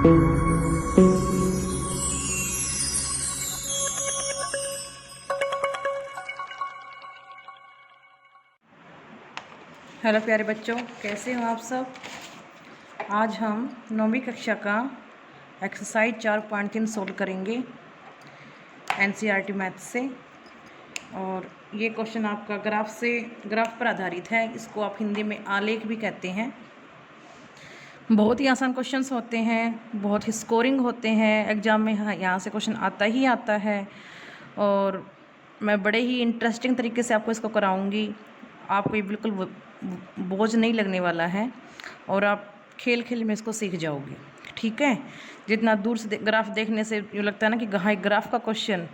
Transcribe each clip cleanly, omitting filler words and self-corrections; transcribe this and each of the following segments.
Hello प्यारे बच्चों, कैसे हो आप सब। आज हम 9वीं कक्षा का एक्सरसाइज 4.3 सोल्व करेंगे एनसीईआरटी मैथ से। और ये क्वेश्चन आपका ग्राफ पर आधारित है। इसको आप हिंदी में आलेख भी कहते हैं। बहुत ही आसान क्वेश्चंस होते हैं, बहुत ही स्कोरिंग होते हैं। एग्ज़ाम में यहाँ से क्वेश्चन आता ही आता है और मैं बड़े ही इंटरेस्टिंग तरीके से आपको इसको कराऊंगी। आपको ये बिल्कुल बोझ नहीं लगने वाला है और आप खेल खेल में इसको सीख जाओगे। ठीक है। जितना दूर से ग्राफ देखने से यूँ लगता है ना कि हाँ ग्राफ का क्वेश्चन,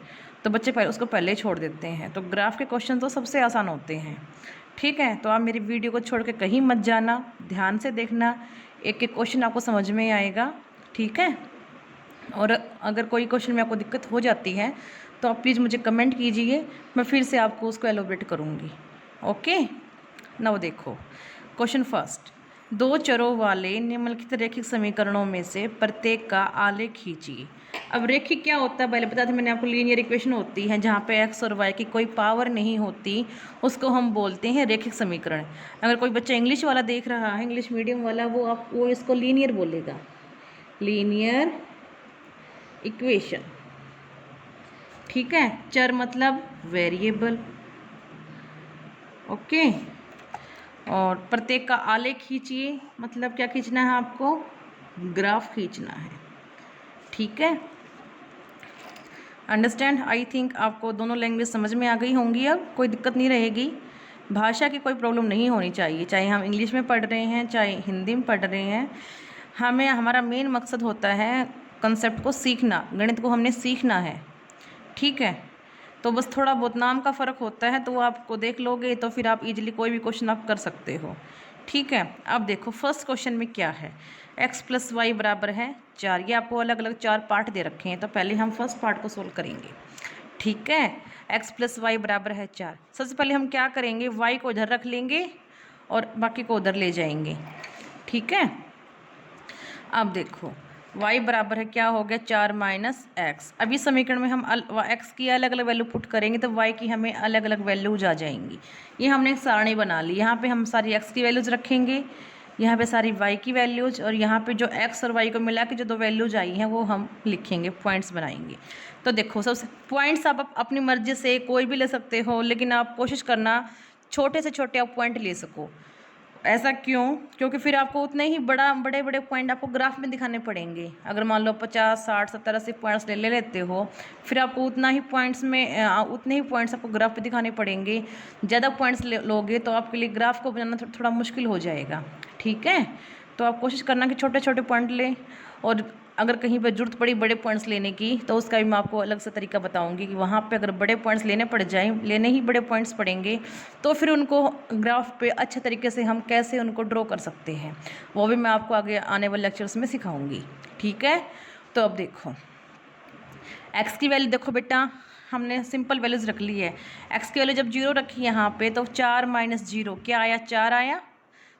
तो बच्चे उसको पहले छोड़ देते हैं। तो ग्राफ के क्वेश्चन तो सबसे आसान होते हैं। ठीक है। तो आप मेरी वीडियो को छोड़ के कहीं मत जाना, ध्यान से देखना, एक एक क्वेश्चन आपको समझ में आएगा। ठीक है। और अगर कोई क्वेश्चन में आपको दिक्कत हो जाती है तो आप प्लीज़ मुझे कमेंट कीजिए, मैं फिर से आपको उसको एलोबरेट करूँगी। ओके। नाउ देखो क्वेश्चन फर्स्ट। दो चरों वाले निम्नलिखित रैखिक समीकरणों में से प्रत्येक का आलेख खींचिए। अब रैखिक क्या होता है, पहले बता दें मैंने आपको। लीनियर इक्वेशन होती है जहाँ पे एक्स और वाई की कोई पावर नहीं होती, उसको हम बोलते हैं रैखिक समीकरण। अगर कोई बच्चा इंग्लिश वाला देख रहा है, इंग्लिश मीडियम वाला, वो इसको लीनियर बोलेगा, लीनियर इक्वेशन। ठीक है। चर मतलब वेरिएबल। ओके। और प्रत्येक का आलेख खींचिए, मतलब क्या खींचना है आपको, ग्राफ खींचना है। ठीक है। अंडरस्टैंड। आई थिंक आपको दोनों लैंग्वेज समझ में आ गई होंगी, अब कोई दिक्कत नहीं रहेगी। भाषा की कोई प्रॉब्लम नहीं होनी चाहिए, चाहे हम इंग्लिश में पढ़ रहे हैं चाहे हिंदी में पढ़ रहे हैं। हमारा मेन मकसद होता है कंसेप्ट को सीखना, गणित को हमने सीखना है। ठीक है। तो बस थोड़ा बहुत नाम का फ़र्क होता है, तो वो आपको देख लोगे तो फिर आप इजीली कोई भी क्वेश्चन आप कर सकते हो। ठीक है। अब देखो फर्स्ट क्वेश्चन में क्या है, x + y बराबर है 4। ये आपको अलग अलग 4 पार्ट दे रखे हैं, तो पहले हम फर्स्ट पार्ट को सोल्व करेंगे। ठीक है। x + y बराबर है 4। सबसे पहले हम क्या करेंगे, y को इधर रख लेंगे और बाकी को उधर ले जाएंगे। ठीक है। अब देखो y बराबर है, क्या हो गया, 4 - x। अभी समीकरण में हम x की अलग अलग वैल्यू पुट करेंगे तो y की हमें अलग अलग वैल्यूज आ जाएंगी। ये हमने एक सारणी बना ली, यहाँ पे हम सारी x की वैल्यूज रखेंगे, यहाँ पे सारी y की वैल्यूज, और यहाँ पे जो x और y को मिला के जो दो वैल्यूज आई हैं वो हम लिखेंगे, पॉइंट्स बनाएंगे। तो देखो सबसे पॉइंट्स आप अपनी मर्जी से कोई भी ले सकते हो, लेकिन आप कोशिश करना छोटे से छोटे आप पॉइंट ले सको। ऐसा क्यों, क्योंकि फिर आपको उतने ही बड़े बड़े पॉइंट आपको ग्राफ में दिखाने पड़ेंगे। अगर मान लो 50, 60, 70, 80 पॉइंट्स ले लेते हो, फिर आपको उतने ही पॉइंट्स आपको ग्राफ पे दिखाने पड़ेंगे। ज़्यादा पॉइंट्स लोगे तो आपके लिए ग्राफ को बनाना थोड़ा मुश्किल हो जाएगा। ठीक है। तो आप कोशिश करना कि छोटे छोटे पॉइंट लें, और अगर कहीं पर जरूरत पड़ी बड़े पॉइंट्स लेने की तो उसका भी मैं आपको अलग से तरीका बताऊंगी कि वहाँ पे अगर बड़े पॉइंट्स लेने पड़ जाएं, लेने ही बड़े पॉइंट्स पड़ेंगे, तो फिर उनको ग्राफ पे अच्छे तरीके से हम कैसे उनको ड्रॉ कर सकते हैं, वो भी मैं आपको आगे आने वाले लेक्चर्स में सिखाऊंगी। ठीक है। तो अब देखो x की वैल्यू देखो बेटा, हमने सिंपल वैल्यूज रख ली है। x की वैल्यू जब 0 रखी यहाँ पे तो 4 - 0 क्या आया, 4 आया।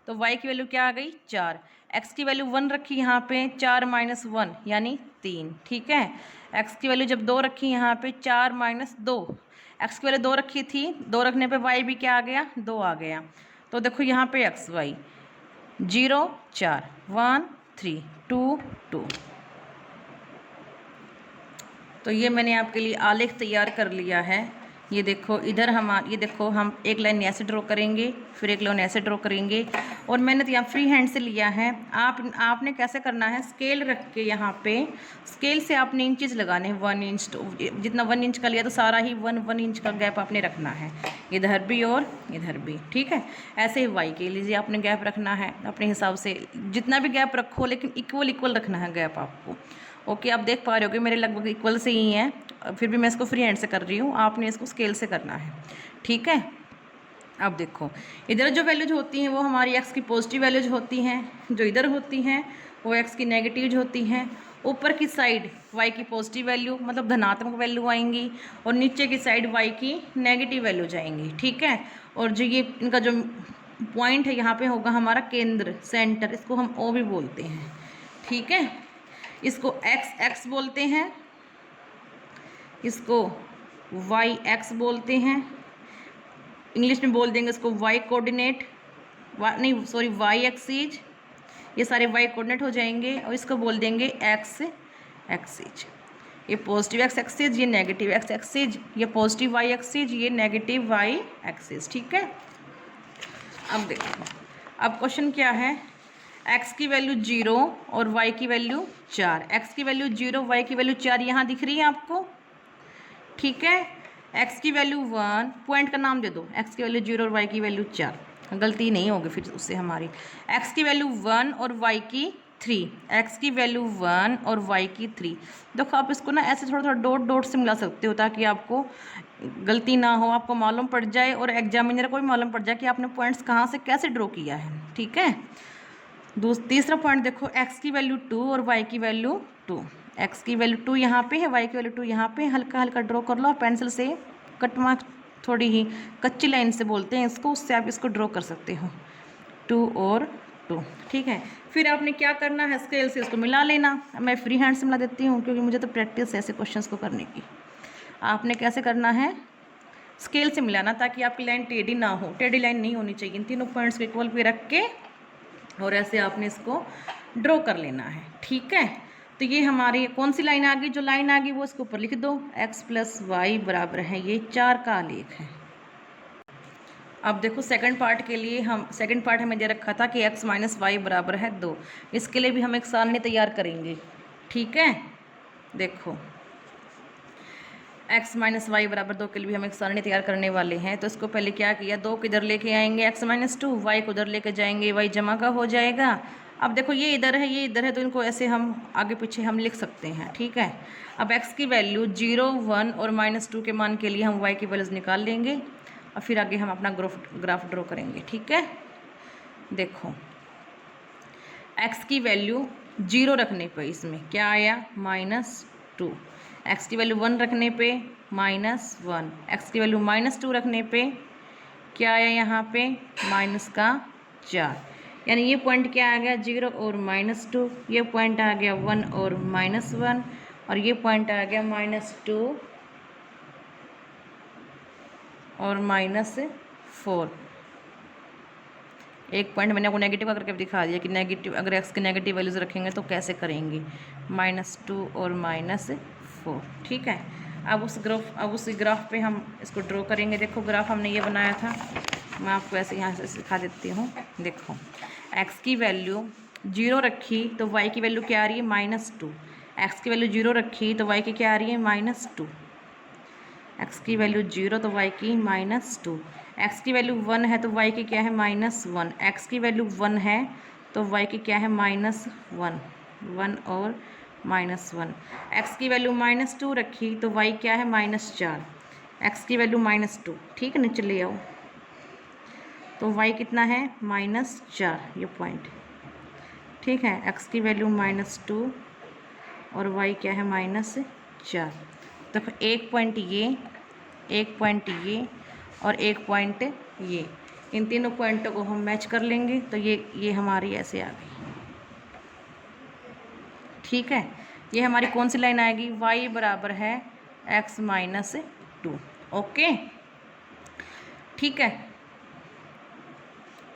तो y की वैल्यू क्या आ गई, 4। x की वैल्यू 1 रखी यहाँ पे, 4 - 1 यानी 3। ठीक है। x की वैल्यू जब 2 रखी यहाँ पे, 4 - 2, x की वैल्यू 2 रखी थी, 2 रखने पे y भी क्या आ गया, 2 आ गया। तो देखो यहाँ पे x y 0 4 1 3 2 2। तो ये मैंने आपके लिए आलेख तैयार कर लिया है। ये देखो इधर ये देखो हम एक लाइन ऐसे ड्रॉ करेंगे, फिर एक लाइन ऐसे ड्रॉ करेंगे, और मैंने तो यहाँ फ्री हैंड से लिया है। आपने कैसे करना है, स्केल रख के यहाँ पे स्केल से आपने इंचेस लगाने हैं, 1 इंच। तो जितना 1 इंच का लिया तो सारा ही 1 इंच का गैप आपने रखना है, इधर भी और इधर भी। ठीक है। ऐसे ही वाई के लीजिए आपने गैप रखना है अपने हिसाब से, जितना भी गैप रखो लेकिन इक्वल रखना है गैप आपको। ओके। आप देख पा रहे हो कि मेरे लगभग इक्वल से ही हैं, फिर भी मैं इसको फ्री हैंड से कर रही हूँ, आपने इसको स्केल से करना है। ठीक है। अब देखो इधर जो वैल्यूज होती हैं वो हमारी x की पॉजिटिव वैल्यूज होती हैं, जो इधर होती हैं वो x की नेगेटिव होती हैं। ऊपर की साइड y की पॉजिटिव वैल्यू मतलब धनात्मक वैल्यू आएंगी, और नीचे की साइड y की नेगेटिव वैल्यू जाएंगी। ठीक है। और जो ये इनका जो पॉइंट है यहाँ पे होगा हमारा केंद्र, सेंटर, इसको हम O भी बोलते हैं। ठीक है। इसको एक्स एक्स बोलते हैं, इसको वाई एक्स बोलते हैं, इंग्लिश में बोल देंगे इसको वाई कोऑर्डिनेट, नहीं सॉरी वाई एक्सीज, ये सारे वाई कोऑर्डिनेट हो जाएंगे। और इसको बोल देंगे एक्स एक्सीज। ये पॉजिटिव एक्स एक्सीज, ये नेगेटिव एक्स एक्सीज, ये पॉजिटिव वाई एक्सीज, ये नेगेटिव वाई एक्सीज। ठीक है, अब देखो, अब क्वेश्चन क्या है, x की वैल्यू 0 और y की वैल्यू 4। x की वैल्यू 0, y की वैल्यू 4 यहाँ दिख रही है आपको। ठीक है, x की वैल्यू 1, पॉइंट का नाम दे दो, x की वैल्यू 0 और y की वैल्यू 4, गलती नहीं होगी फिर उससे हमारी। x की वैल्यू 1 और y की 3, x की वैल्यू 1 और y की 3। देखो आप इसको ना ऐसे थोड़ा थोड़ा डॉट डॉट से मिला सकते हो ताकि आपको गलती ना हो, आपको मालूम पड़ जाए और एग्जामिनर को भी मालूम पड़ जाए कि आपने पॉइंट्स कहाँ से कैसे ड्रॉ किया है। ठीक है, तीसरा पॉइंट देखो, x की वैल्यू 2 और y की वैल्यू 2। x की वैल्यू 2 यहाँ पे है, y की वैल्यू 2 यहाँ पे, हल्का हल्का ड्रॉ कर लो पेंसिल से, कट मार्क थोड़ी ही कच्ची लाइन से बोलते हैं इसको, उससे आप इसको ड्रॉ कर सकते हो, 2 और 2। ठीक है, फिर आपने क्या करना है, स्केल से इसको मिला लेना। मैं फ्री हैंड से मिला देती हूँ क्योंकि मुझे तो प्रैक्टिस है ऐसे क्वेश्चंस को करने की। आपने कैसे करना है, स्केल से मिलाना ताकि आपकी लाइन टेढ़ी ना हो, टेढ़ी लाइन नहीं होनी चाहिए। इन तीनों पॉइंट्स को इक्वल पे रख के और ऐसे आपने इसको ड्रॉ कर लेना है। ठीक है, तो ये हमारी कौन सी लाइन आ गई, जो लाइन आ गई वो इसके ऊपर लिख दो, x प्लस वाई बराबर है ये 4 का आलेख है। अब देखो सेकंड पार्ट के लिए सेकंड पार्ट हमें दे रखा था कि x माइनस वाई बराबर है 2। इसके लिए भी हम एक सारणी तैयार करेंगे। ठीक है, देखो x माइनस वाई बराबर 2 के लिए भी हम एक सारणी तैयार करने वाले हैं। तो इसको पहले क्या किया, 2 को इधर लेके आएंगे x माइनस 2, वाई को उधर लेके जाएंगे, y जमा का हो जाएगा। अब देखो ये इधर है, ये इधर है, तो इनको ऐसे हम आगे पीछे हम लिख सकते हैं। ठीक है, अब x की वैल्यू 0, 1 और -2 के मान के लिए हम y की वैल्यूज निकाल लेंगे और फिर आगे हम अपना ग्राफ ड्रॉ करेंगे। ठीक है, देखो x की वैल्यू 0 रखने पर इसमें क्या आया, -2, x की वैल्यू 1 रखने पे -1, x की वैल्यू -2 रखने पे क्या आया यहाँ पे, -4। यानी ये पॉइंट क्या आ गया, 0 और -2, ये पॉइंट आ गया 1 और -1, और ये पॉइंट आ गया -2 और -4। एक पॉइंट मैंने आपको नेगेटिव करके दिखा दिया कि नेगेटिव, अगर एक्स के नेगेटिव वैल्यूज रखेंगे तो कैसे करेंगे, -2 और -4। ठीक है, अब उस ग्राफ पे हम इसको ड्रॉ करेंगे। देखो ग्राफ हमने ये बनाया था, मैं आपको ऐसे यहाँ से सिखा देती हूँ। देखो x की वैल्यू 0 रखी तो y की वैल्यू क्या आ रही है, -2। x की वैल्यू 0 रखी तो y की क्या आ रही है, -2। x की वैल्यू 0 तो y की -2। x की वैल्यू 1 है तो y की क्या है, -1। x की वैल्यू 1 है तो y की क्या है, -1, 1 और -1। x की वैल्यू -2 रखी तो y क्या है, -4। x की वैल्यू -2, ठीक है, नीचे ले आओ, तो y कितना है, -4, ये पॉइंट। ठीक है, x की वैल्यू -2 और y क्या है, -4। देखो एक पॉइंट ये, एक पॉइंट ये और एक पॉइंट ये, इन तीनों पॉइंटों को हम मैच कर लेंगे तो ये हमारी ऐसे आ गई। ठीक है, ये हमारी कौन सी लाइन आएगी, y बराबर है x -2। ओके, ठीक है,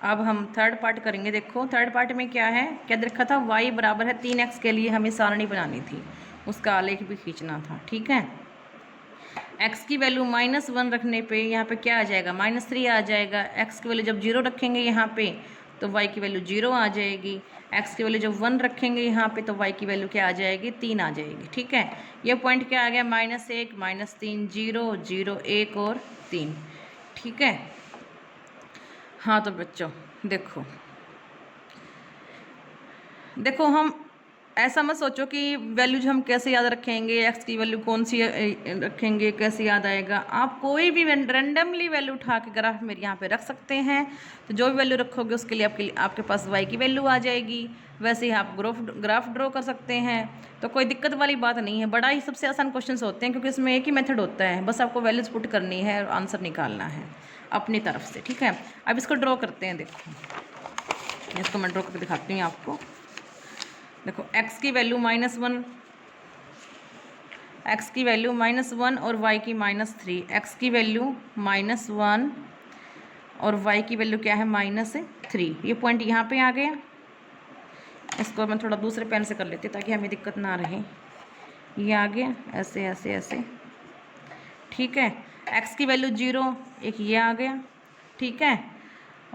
अब हम थर्ड पार्ट करेंगे। देखो थर्ड पार्ट में क्या है, क्या देखा था, y बराबर है 3x के लिए हमें सारणी बनानी थी, उसका आलेख भी खींचना था। ठीक है, x की वैल्यू -1 रखने पे यहाँ पे क्या आ जाएगा, -3 आ जाएगा। x की वैल्यू जब 0 रखेंगे यहाँ पे तो y की वैल्यू 0 आ जाएगी। x की वैल्यू जब 1 रखेंगे यहाँ पे तो y की वैल्यू क्या आ जाएगी, 3 आ जाएगी। ठीक है, ये पॉइंट क्या आ गया, -1, -3, 0, 0, 1 और 3। ठीक है, हाँ तो बच्चों देखो हम ऐसा मत सोचो कि वैल्यूज हम कैसे याद रखेंगे, एक्स की वैल्यू कौन सी रखेंगे, कैसे याद आएगा। आप कोई भी रैंडमली वैल्यू उठा के ग्राफ में यहाँ पे रख सकते हैं, तो जो भी वैल्यू रखोगे उसके लिए आपके पास वाई की वैल्यू आ जाएगी। वैसे ही आप ग्राफ ड्रॉ कर सकते हैं, तो कोई दिक्कत वाली बात नहीं है। बड़ा ही सबसे आसान क्वेश्चन होते हैं क्योंकि इसमें एक ही मेथड होता है, बस आपको वैल्यूज पुट करनी है और आंसर निकालना है अपनी तरफ से। ठीक है, अब इसको ड्रॉ करते हैं। देखो इसको मैं ड्रॉ करके दिखाती हूँ आपको। देखो x की वैल्यू -1, x की वैल्यू -1 और y की -3, x की वैल्यू -1 और y की वैल्यू क्या है -3। ये पॉइंट यहाँ पे आ गया। इसको मैं थोड़ा दूसरे पेन से कर लेती हूँ ताकि हमें दिक्कत ना रहे। ये आ गया ऐसे ऐसे ऐसे, ठीक है। x की वैल्यू 0, एक ये आ गया, ठीक है।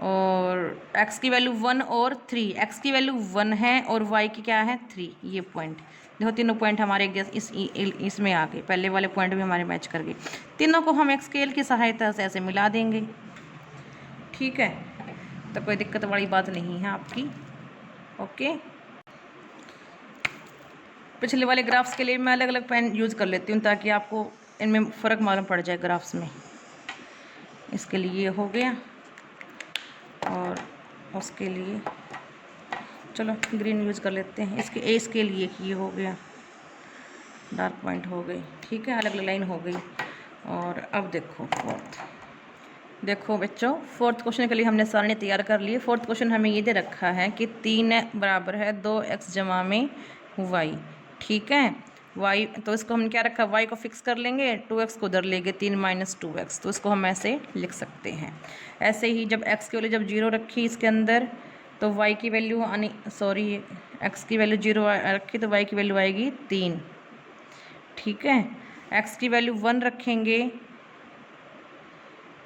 और x की वैल्यू 1 और 3, x की वैल्यू 1 है और y की क्या है 3। ये पॉइंट देखो, तीनों पॉइंट हमारे इसमें आ गए, पहले वाले पॉइंट भी हमारे मैच कर गए। तीनों को हम एक स्केल की सहायता से ऐसे मिला देंगे, ठीक है। तो कोई दिक्कत वाली बात नहीं है आपकी, ओके। पिछले वाले ग्राफ्स के लिए मैं अलग अलग पेन यूज़ कर लेती हूँ ताकि आपको इनमें फ़र्क मालूम पड़ जाए ग्राफ्स में। इसके लिए ये हो गया और उसके लिए चलो ग्रीन यूज़ कर लेते हैं। इसके लिए ये हो गया, डार्क पॉइंट हो गई, ठीक है, अलग अलग लाइन हो गई। और अब देखो फोर्थ, देखो बच्चों फोर्थ क्वेश्चन के लिए हमने सारणी तैयार कर लिए। फोर्थ क्वेश्चन हमें ये दे रखा है कि 3 बराबर है 2x जमा में y, ठीक है। y तो इसको हमने क्या रखा, y को फिक्स कर लेंगे, 2x को उधर लेंगे, 3 - 2x, तो इसको हम ऐसे लिख सकते हैं। ऐसे ही जब x की वैल्यू जब 0 रखी इसके अंदर तो y की वैल्यू x की वैल्यू 0 रखी तो y की वैल्यू आएगी 3, ठीक है। x की वैल्यू 1 रखेंगे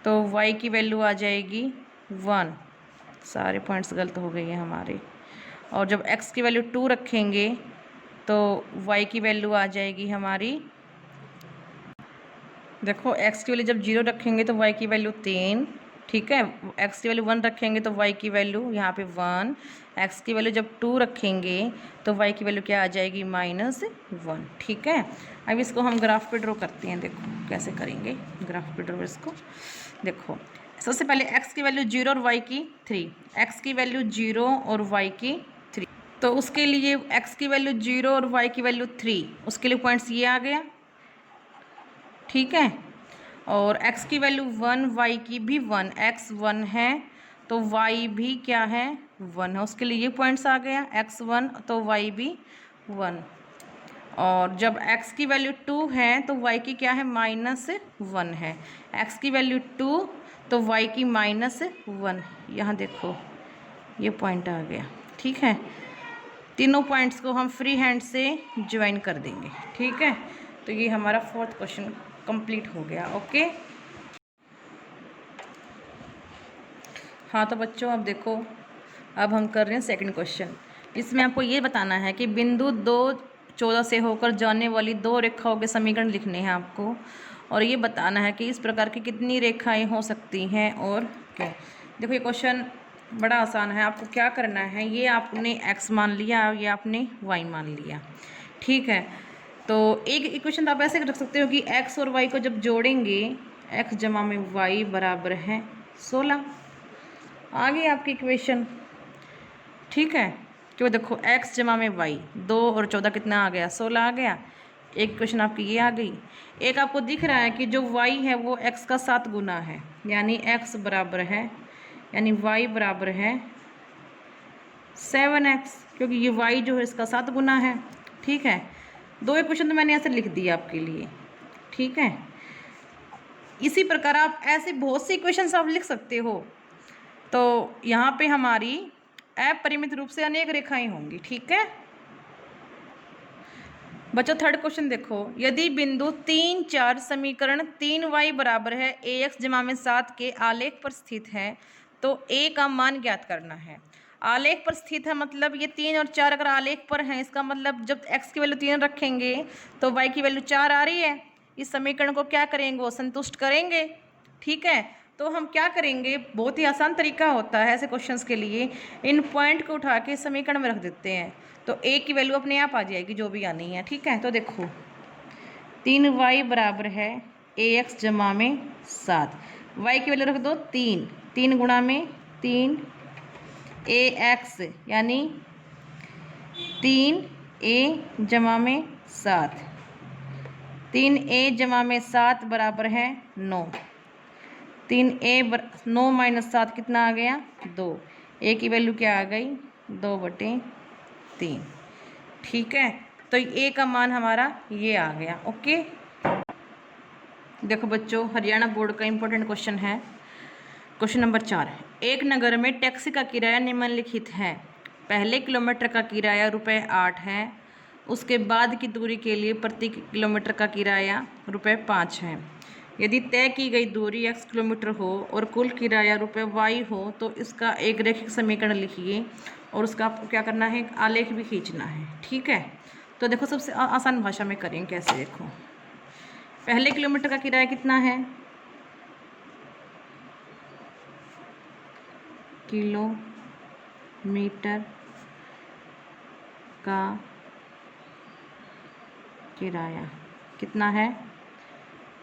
तो y की वैल्यू आ जाएगी 1। सारे पॉइंट्स गलत हो गए हैं हमारे। और जब x की वैल्यू 2 रखेंगे तो y की वैल्यू आ जाएगी हमारी, देखो x की वैल्यू जब 0 रखेंगे तो y की वैल्यू 3, ठीक है। x की वैल्यू 1 रखेंगे तो y की वैल्यू यहाँ पे 1, x की वैल्यू जब 2 रखेंगे तो y की वैल्यू क्या आ जाएगी -1, ठीक है। अब इसको हम ग्राफ पे ड्रॉ करते हैं, देखो कैसे करेंगे ग्राफ पे ड्रॉ इसको। देखो सबसे पहले x की वैल्यू 0 और y की 3, x की वैल्यू 0 और y की 3, तो उसके लिए x की वैल्यू 0 और y की वैल्यू 3, उसके लिए पॉइंट्स ये आ गया, ठीक है। और x की वैल्यू 1, y की भी 1, x 1 है तो y भी क्या है 1 है, उसके लिए ये पॉइंट्स आ गया, x 1 तो y भी 1। और जब x की वैल्यू 2 है तो y की क्या है -1 है, x की वैल्यू 2 तो y की -1, यहाँ देखो ये पॉइंट आ गया, ठीक है। तीनों पॉइंट्स को हम फ्री हैंड से ज्वाइन कर देंगे, ठीक है। तो ये हमारा फोर्थ क्वेश्चन कंप्लीट हो गया, ओके। हाँ तो बच्चों अब देखो, अब हम कर रहे हैं सेकंड क्वेश्चन। इसमें आपको ये बताना है कि बिंदु 2, 14 से होकर जाने वाली 2 रेखाओं के समीकरण लिखने हैं आपको, और ये बताना है कि इस प्रकार की कितनी रेखाएं हो सकती हैं और क्या। देखो ये क्वेश्चन बड़ा आसान है। आपको क्या करना है, ये आपने x मान लिया, ये आपने y मान लिया, ठीक है। तो एक इक्वेशन तो आप ऐसे रख सकते हो कि x और y को जब जोड़ेंगे x जमा में y बराबर है 16, आ गई आपकी इक्वेशन, ठीक है। क्यों देखो x जमा में y, 2 और 14 कितना आ गया 16 आ गया। एक इक्वेशन आपकी ये आ गई। एक आपको दिख रहा है कि जो y है वो x का 7 गुना है, यानी x बराबर है, यानी y बराबर है 7x, क्योंकि ये y जो है इसका 7 गुना है, ठीक है। 2 इक्वेशन तो मैंने ऐसे लिख दी आपके लिए, ठीक है। इसी प्रकार आप ऐसे बहुत सी इक्वेशंस आप लिख सकते हो। तो यहाँ पे हमारी अपरिमित रूप से अनेक रेखाएं होंगी, ठीक है बच्चों। थर्ड क्वेश्चन देखो, यदि बिंदु 3, 4 समीकरण 3y बराबर है ax जमा में 7 के आलेख पर स्थित है तो a का मान ज्ञात करना है। आलेख पर स्थित है मतलब ये 3 और 4 अगर आलेख पर हैं, इसका मतलब जब x की वैल्यू 3 रखेंगे तो y की वैल्यू 4 आ रही है, इस समीकरण को क्या करेंगे, वो संतुष्ट करेंगे, ठीक है। तो हम क्या करेंगे, बहुत ही आसान तरीका होता है ऐसे क्वेश्चंस के लिए, इन पॉइंट को उठा के समीकरण में रख देते हैं तो a की वैल्यू अपने आप आ जाएगी जो भी आनी है, ठीक है। तो देखो 3y बराबर है ax जमा में 7, y की वैल्यू रख दो 3, 3 गुणा में 3 ax यानी 3a जमा में 7, 3a जमा में 7 बराबर है 9, 9 - 7 कितना आ गया 2, a की वैल्यू क्या आ गई 2/3, ठीक है, तो ए का मान हमारा ये आ गया। ओके, देखो बच्चों, हरियाणा बोर्ड का इंपॉर्टेंट क्वेश्चन है। क्वेश्चन नंबर 4, एक नगर में टैक्सी का किराया निम्नलिखित है। पहले किलोमीटर का किराया ₹8 है, उसके बाद की दूरी के लिए प्रति किलोमीटर का किराया ₹5 है। यदि तय की गई दूरी x किलोमीटर हो और कुल किराया ₹y हो तो इसका एक रैखिक समीकरण लिखिए और उसका आपको क्या करना है, आलेख भी खींचना है। ठीक है, तो देखो सबसे आसान भाषा में करें कैसे। देखो, पहले किलोमीटर का किराया कितना है, किलोमीटर का किराया कितना है,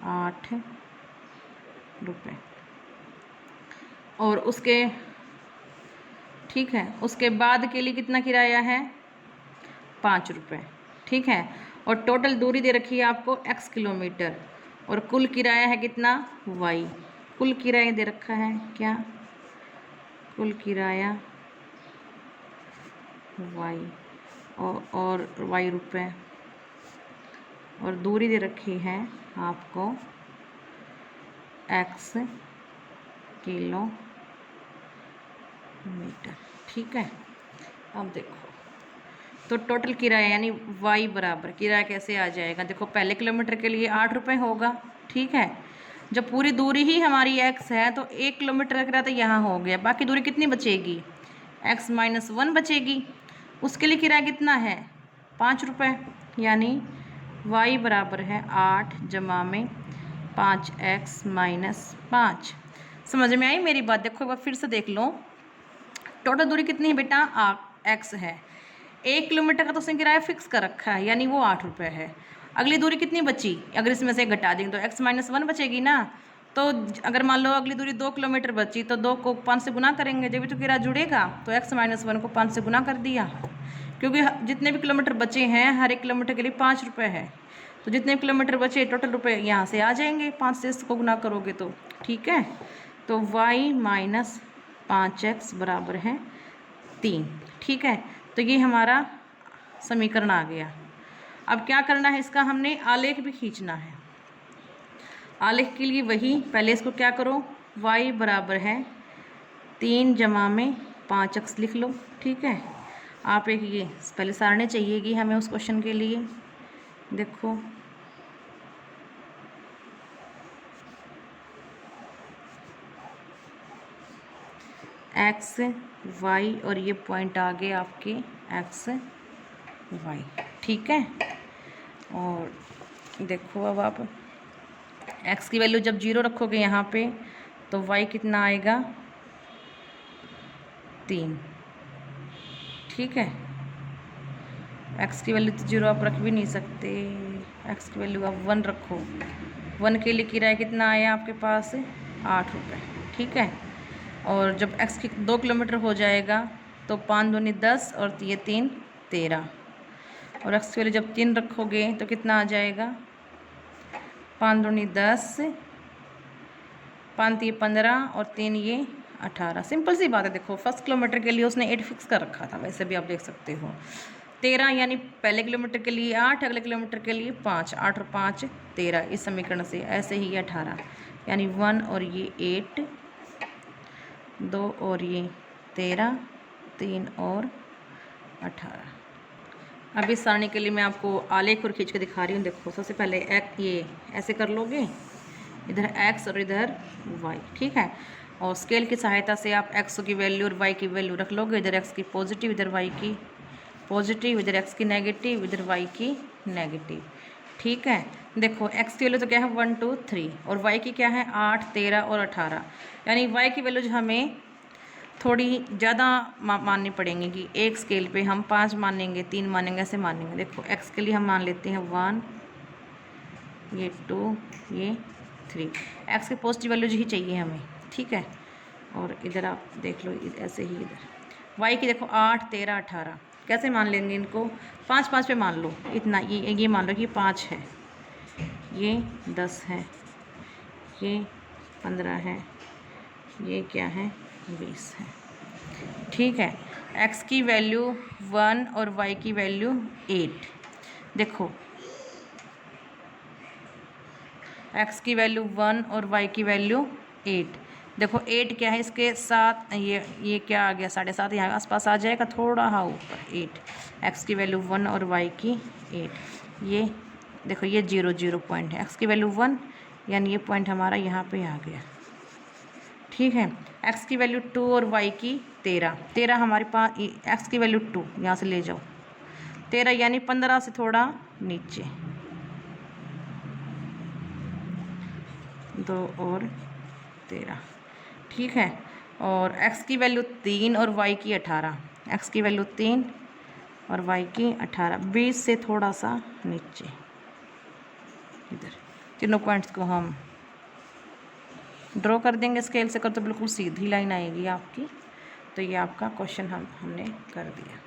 8 रुपये। और उसके, ठीक है, उसके बाद के लिए कितना किराया है, 5 रुपये। ठीक है, और टोटल दूरी दे रखी है आपको x किलोमीटर और कुल किराया है कितना, y। कुल किराया दे रखा है क्या, कुल किराया y और y रुपये, और दूरी दे रखी है आपको x किलोमीटर। ठीक है, अब देखो, तो टोटल किराया यानी y बराबर किराया कैसे आ जाएगा। देखो, पहले किलोमीटर के लिए 8 रुपये होगा। ठीक है, जब पूरी दूरी ही हमारी x है तो 1 किलोमीटर का किराया तो यहाँ हो गया, बाकी दूरी कितनी बचेगी, x - 1 बचेगी। उसके लिए किराया कितना है, 5 रुपये, यानी y बराबर है 8 जमा में 5x - 5। समझ में आई मेरी बात। देखो एक बार फिर से देख लो, टोटल दूरी कितनी है बेटा, x है। 1 किलोमीटर का तो उसने किराया फिक्स कर रखा है, यानी वो 8 रुपये है। अगली दूरी कितनी बची, अगर इसमें से घटा देंगे तो x - 1 बचेगी ना। तो अगर मान लो अगली दूरी 2 किलोमीटर बची तो 2 को 5 से गुना करेंगे, जब भी तो किराया जुड़ेगा। तो x - 1 को 5 से गुना कर दिया, क्योंकि जितने भी किलोमीटर बचे हैं हर एक किलोमीटर के लिए 5 रुपये है। तो जितने किलोमीटर बचे टोटल रुपये यहाँ से आ जाएंगे, 5 से इसको गुना करोगे तो। ठीक है, तो y - 5x बराबर है 3। ठीक है, तो ये हमारा समीकरण आ गया। अब क्या करना है, इसका हमने आलेख भी खींचना है। आलेख के लिए वही, पहले इसको क्या करो, y बराबर है 3 जमा में 5x लिख लो। ठीक है, आप एक ये पहले सारणी चाहिएगी हमें उस क्वेश्चन के लिए। देखो, x y और ये पॉइंट आ गए आपके x y। ठीक है, और देखो अब आप x की वैल्यू जब 0 रखोगे यहाँ पे तो y कितना आएगा, 3। ठीक है, x की वैल्यू तो 0 आप रख भी नहीं सकते, x की वैल्यू आप 1 रखो। 1 के लिए किराया कितना आया आपके पास, 8 रुपये। ठीक है, और जब x की 2 किलोमीटर हो जाएगा तो 5 दूनी 10 और ये 3 13, और x की वैल्यू जब 3 रखोगे तो कितना आ जाएगा, 5 दूनी 10, 5 ये 15 और 3 ये 18। सिंपल सी बात है। देखो, फर्स्ट किलोमीटर के लिए उसने 8 फिक्स कर रखा था, वैसे भी आप देख सकते हो। 13 यानी पहले किलोमीटर के लिए 8, अगले किलोमीटर के लिए 5, 8 और 5 13, इस समीकरण से। ऐसे ही 18 यानी 1 और ये 8, 2 और ये 13, 3 और 18। अब इस सारणी के लिए मैं आपको आलेख और खींच के दिखा रही हूँ। देखो, सबसे पहले ये ऐसे कर लोगे, इधर x और इधर y। ठीक है, और स्केल की सहायता से आप x की वैल्यू और y की वैल्यू रख लोगे। इधर x की पॉजिटिव, इधर y की पॉजिटिव, इधर x की नेगेटिव, इधर y की नेगेटिव। ठीक है, देखो x की वैल्यू तो क्या है 1 2 3 और y की क्या है 8 13 और 18, यानी y की वैल्यू जो हमें थोड़ी ज़्यादा माननी पड़ेंगी कि एक स्केल पे हम 5 मानेंगे, 3 मानेंगे, ऐसे मानेंगे। देखो, x के लिए हम मान लेते हैं 1, ये 2, ये 3। x की पॉजिटिव वैल्यू ही चाहिए हमें। ठीक है, और इधर आप देख लो, ऐसे ही इधर y की देखो 8 13 18, कैसे मान लेंगे इनको, 5 5 पे मान लो। इतना ये मान लो कि 5 है, ये 10 है, ये 15 है, ये क्या है 20 है। ठीक है, x की वैल्यू 1 और y की वैल्यू 8। देखो x की वैल्यू 1 और y की वैल्यू 8। देखो 8 क्या है इसके साथ, ये क्या आ गया 7.5, यहाँ आसपास आ जाएगा, थोड़ा हाँ ऊपर 8। x की वैल्यू 1 और y की 8। ये देखो ये 0 0 पॉइंट है, x की वैल्यू 1 यानी ये पॉइंट हमारा यहाँ पे आ गया। ठीक है, x की वैल्यू 2 और y की 13। 13 हमारे पास, x की वैल्यू 2 यहाँ से ले जाओ, 13 यानी 15 से थोड़ा नीचे, 2 और 13। ठीक है, और x की वैल्यू 3 और y की 18। x की वैल्यू 3 और y की 18, 20 से थोड़ा सा नीचे इधर। तीनों पॉइंट्स को हम ड्रॉ कर देंगे, स्केल से कर तो बिल्कुल सीधी लाइन आएगी आपकी। तो ये आपका क्वेश्चन हमने कर दिया।